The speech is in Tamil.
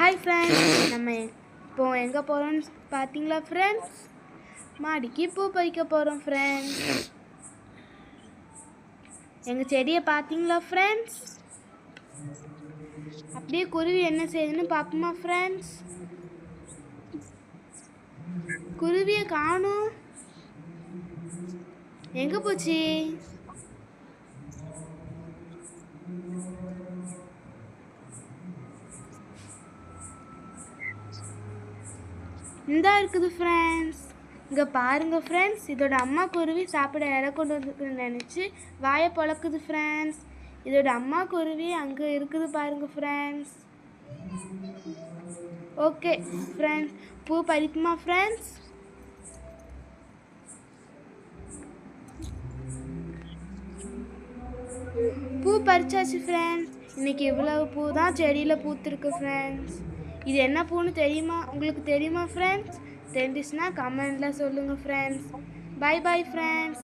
ஹாய் ஃப்ரெண்ட்ஸ், நம்ம இப்போ எங்கே போகிறோம்னு பார்த்தீங்களா ஃப்ரெண்ட்ஸ்? மாடிக்கு பூ பறிக்க போகிறோம் ஃப்ரெண்ட்ஸ். எங்கள் செடியை பார்த்தீங்களா ஃப்ரெண்ட்ஸ்? அப்படியே குருவி என்ன செய்யுதுன்னு பார்ப்போமா ஃப்ரெண்ட்ஸ்? குருவியை காணும், எங்கே போச்சு? இந்தா இருக்குது ஃப்ரெண்ட்ஸ். இங்கே பாருங்கள் ஃப்ரெண்ட்ஸ், இதோட அம்மா குருவி சாப்பிட இலை கொண்டு வந்துருக்குன்னு நினச்சி வாயை பொழக்குது ஃப்ரெண்ட்ஸ். இதோட அம்மா குருவி அங்கே இருக்குது பாருங்கள் ஃப்ரெண்ட்ஸ். ஓகே ஃப்ரெண்ட்ஸ், பூ பறிக்குமா ஃப்ரெண்ட்ஸ்? பூ பறிச்சாச்சு ஃப்ரெண்ட்ஸ். இன்னைக்கு இவ்வளவு பூ தான் செடியில் பூத்துருக்கு ஃப்ரெண்ட்ஸ். இது என்ன பூன்னு தெரியுமா? உங்களுக்கு தெரியுமா ஃப்ரெண்ட்ஸ்? தெரிஞ்சிச்சுன்னா கமெண்டில் சொல்லுங்கள் ஃப்ரெண்ட்ஸ். By bye friends.